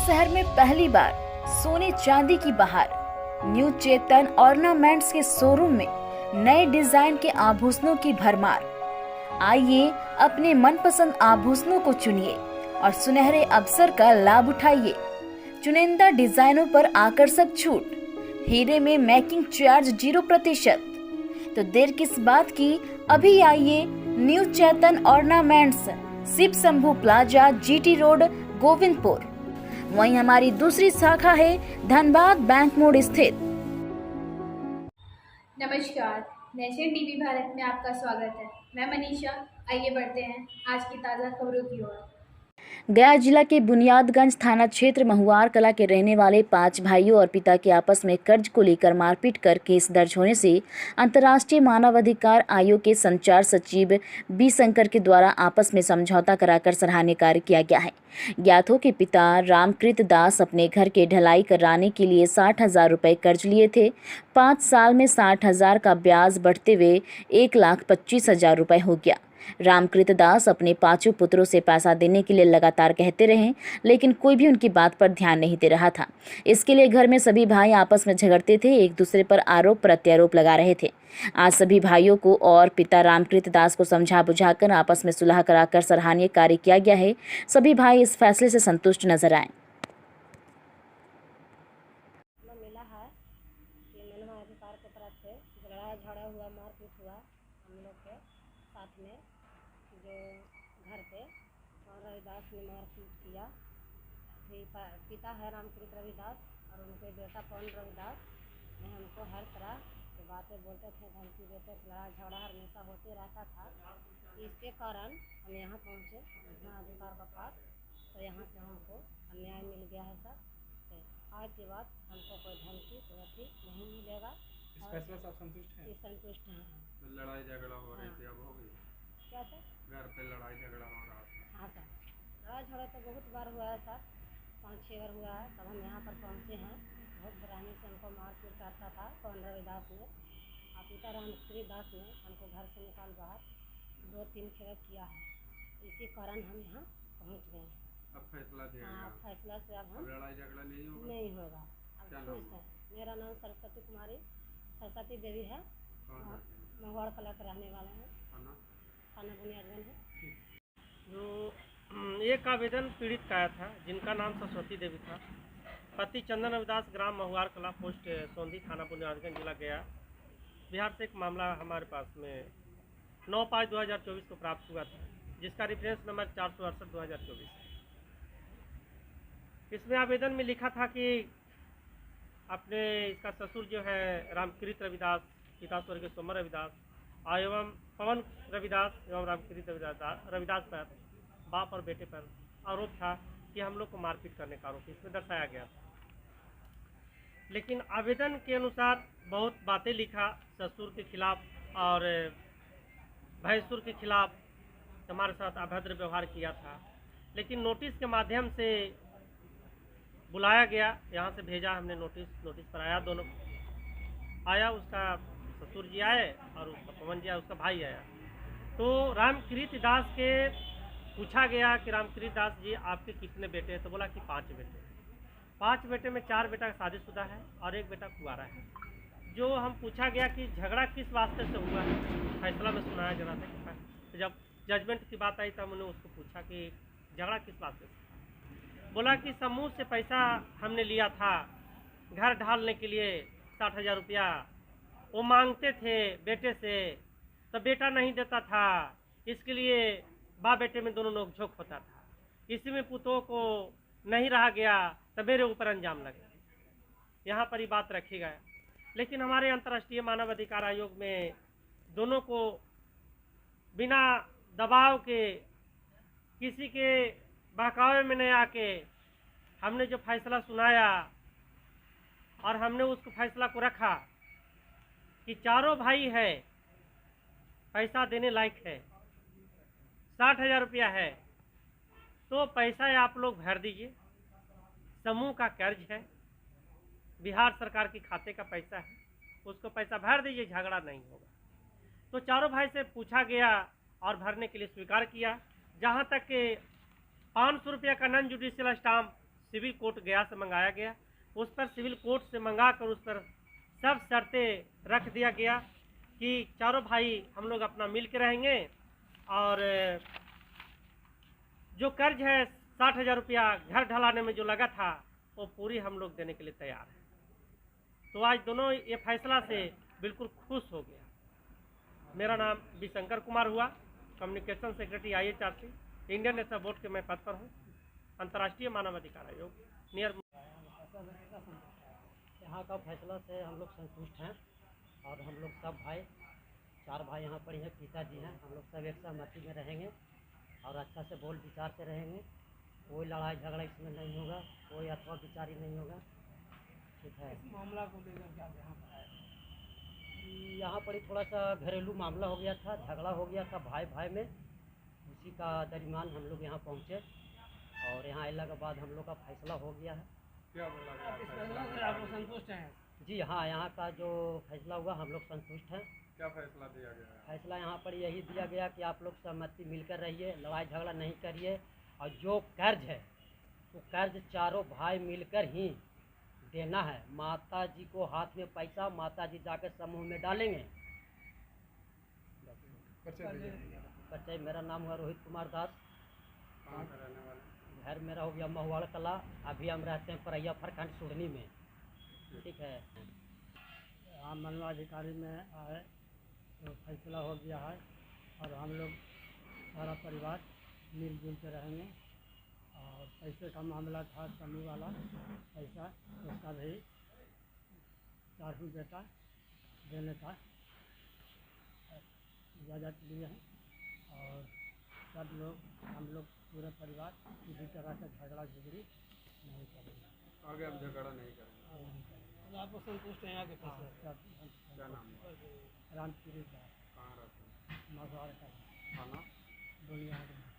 शहर में पहली बार सोने चांदी की बहार। न्यू चेतन ऑर्नामेंट्स के शोरूम में नए डिजाइन के आभूषणों की भरमार। आइए अपने मनपसंद आभूषणों को चुनिए और सुनहरे अवसर का लाभ उठाइए। चुनिंदा डिजाइनों पर आकर्षक छूट, हीरे में मेकिंग चार्ज 0%। तो देर किस बात की, अभी आइए new Chetan ornaments, Shiv Shambhu plaza, GT road, Govindpur. वहीं हमारी दूसरी शाखा है धनबाद बैंक मोड़ स्थित। नमस्कार, नेशन टीवी भारत में आपका स्वागत है। मैं मनीषा। आइए बढ़ते हैं आज की ताज़ा खबरों की ओर। गया जिला के बुनियादगंज थाना क्षेत्र महुआर कला के रहने वाले 5 भाइयों और पिता के आपस में कर्ज को लेकर मारपीट कर केस दर्ज होने से अंतर्राष्ट्रीय मानवाधिकार आयोग के संचार सचिव बी शंकर के द्वारा आपस में समझौता कराकर सराहनीय कार्य किया गया है। ज्ञात हो कि पिता रामकृत दास अपने घर के ढलाई कराने के लिए 60,000 रुपये कर्ज लिए थे। 5 साल में 60,000 का ब्याज बढ़ते हुए 1,25,000 रुपये हो गया। रामकृत दास अपने 5 पुत्रों से पैसा देने के लिए लगातार कहते रहे, लेकिन कोई भी उनकी बात पर ध्यान नहीं दे रहा था। इसके लिए घर में सभी भाई आपस में झगड़ते थे, एक दूसरे पर आरोप प्रत्यारोप लगा रहे थे। आज सभी भाइयों को और पिता रामकृत दास को समझा बुझाकर आपस में सुलह कराकर सराहनीय कार्य किया गया है। सभी भाई इस फैसले से संतुष्ट नजर आए। मिला है कि मानवाधिकार की तरफ से झगड़ा हुआ, मारपीट हुआ हम लोग के साथ में, जो घर पे और रविदास ने मारपीट किया। पिता है रामकृत रविदास और उनके बेटा पवन रविदास ने हमको हर तरह की बातें बोलते थे, धमकी देते थे। लड़ाई झगड़ा हमेशा होते रहता था। इसके कारण हम यहाँ पहुँचे अधिकार के पास, तो यहाँ से हमको अन्याय मिल गया है सर। आज के बाद हमको कोई धमकी कोई नहीं मिलेगा। इस फैसले से आप संतुष्ट हैं? संतुष्ट हैं। लड़ाई झगड़ा हो रही थी, अब हो गई? क्या सर? घर पे लड़ाई झगड़ा हो रहा था? हाँ सर, लड़ाई झगड़ा तो बहुत बार हुआ है सर, 5-6 बार हुआ है। तब हम यहाँ पर पहुँचे हैं। बहुत बुरानी से हमको मारपीट करता था पवन रविदास ने और पिता रामकृत दास ने हमको घर से निकाल बाहर 2-3 खेल किया है। इसी कारण हम यहाँ पहुँच गए। अब फैसला दिया गया? फैसला से अब हम लड़ाई झगड़ा नहीं होगा? नहीं होगा। अब क्या खुश है। मेरा नाम सरस्वती कुमारी सरस्वती देवी है। महुआर कला के रहने वाले हैं। थाना बुनियादगंज है। जो एक आवेदन पीड़ित का आया था, जिनका नाम सरस्वती देवी था, पति चंदन रविदास, ग्राम महुआर कला, पोस्ट सौंधी, थाना बुनियादगंज, जिला गया बिहार से एक मामला हमारे पास में 9/5/2024 को प्राप्त हुआ था, जिसका रेफरेंस नंबर 468/2024। इसमें आवेदन में लिखा था कि अपने इसका ससुर जो है रामकृत रविदास, पिता स्वर्गीय सोमर रविदास एवं पवन रविदास एवं रामकृत रविदास पर बाप और बेटे पर आरोप था कि हम लोग को मारपीट करने का आरोप इसमें दर्शाया गया था। लेकिन आवेदन के अनुसार बहुत बातें लिखा ससुर के खिलाफ और भैंसुर के खिलाफ हमारे साथ अभद्र व्यवहार किया था। लेकिन नोटिस के माध्यम से बुलाया गया, यहाँ से भेजा हमने नोटिस पर आया, दोनों आया, उसका ससुर जी आए और उसका पवन जी आया, उसका भाई आया। तो रामकृत दास के पूछा गया कि रामकृत दास जी आपके कितने बेटे हैं? तो बोला कि 5 बेटे। 5 बेटे में 4 बेटा शादीशुदा है और 1 बेटा कुंवारा है। जो हम पूछा गया कि झगड़ा किस वास्ते से हुआ है, फैसला में सुनाया जा रहा था कि जब जजमेंट की बात आई तब हमने उसको पूछा कि झगड़ा किस वास्ते से। बोला कि समूह से पैसा हमने लिया था घर ढालने के लिए 60,000 रुपया, वो मांगते थे बेटे से, तो बेटा नहीं देता था, इसके लिए बाप बेटे में दोनों नोक-झोंक होता था। इसी में पुतों को नहीं रहा गया तो मेरे ऊपर अंजाम लगे। यहाँ पर ही बात रखी गया। लेकिन हमारे अंतर्राष्ट्रीय मानवाधिकार आयोग में दोनों को बिना दबाव के, किसी के बहकावे में नहीं आके, हमने जो फैसला सुनाया और हमने उसको फैसला को रखा कि चारों भाई है, पैसा देने लायक है, 60,000 रुपया है, तो पैसा आप लोग भर दीजिए। समूह का कर्ज है, बिहार सरकार के खाते का पैसा है, उसको पैसा भर दीजिए, झगड़ा नहीं होगा। तो चारों भाई से पूछा गया और भरने के लिए स्वीकार किया। जहाँ तक कि 500 रुपया का non judicial stamp civil court Gaya से मंगाया गया। उस पर सिविल कोर्ट से मंगा कर उस पर सब शर्तें रख दिया गया कि चारों भाई हम लोग अपना मिल के रहेंगे और जो कर्ज है 60,000 रुपया घर ढलाने में जो लगा था वो पूरी हम लोग देने के लिए तैयार हैं। तो आज दोनों ये फैसला से बिल्कुल खुश हो गया। मेरा नाम बी शंकर कुमार हुआ, communication secretary IHRC Indian national board के मैं पद पर हूँ, अंतर्राष्ट्रीय मानवाधिकार आयोग नियर। यहाँ का फैसला से हम लोग संतुष्ट हैं और हम लोग सब भाई 4 भाई यहाँ पर हैं, पिताजी हैं, हम लोग सब एक सहमति में रहेंगे और अच्छा से बोल विचार से रहेंगे। कोई लड़ाई झगड़ा इसमें नहीं होगा, कोई अथवा विचारी नहीं होगा। ठीक है। इस मामला को लेकर क्या यहाँ पर आए? यहाँ पर ही थोड़ा सा घरेलू मामला हो गया था, झगड़ा हो गया था भाई भाई में, उसी का दरमियान हम लोग यहाँ पहुँचे और यहाँ आने के बाद हम लोग का फैसला हो गया है। क्या बोला गया इस फैसला फैसला से आप लोग संतुष्ट हैं? जी हाँ, यहाँ का जो फैसला हुआ हम लोग संतुष्ट हैं। क्या फैसला दिया गया है? फैसला यहाँ पर यही दिया गया कि आप लोग सहमति मिलकर रहिए, लड़ाई झगड़ा नहीं करिए और जो कर्ज है तो कर्ज चारों भाई मिलकर ही देना है। माता जी को हाथ में पैसा माता जी जाकर समूह में डालेंगे। परिचय, मेरा नाम हुआ रोहित कुमार दास, कहाँ के रहने वाले? घर मेरा हो गया महुआड़ कला, अभी हम रहते हैं परैया प्रखंड सुरनी में। ठीक है। हम मानवाधिकारी में आए तो फैसला हो गया है और हम लोग सारा परिवार मिलजुल के रहेंगे और पैसे का मामला था, समूह वाला पैसा, उसका भी 4 बेटा देने का इजाज़त लिए हैं और सब लोग हम लोग पूरे परिवार किसी तरह का झगड़ा झगड़ी नहीं करेंगे। आगे अब झगड़ा नहीं करेंगे। तो आपको संतुष्ट हैं यहाँ के हाँ, फैसले? सब क्या नाम है? रामपुरी दास, कहाँ रहते हैं? मगवाड़ का थाना? बुनियाद में।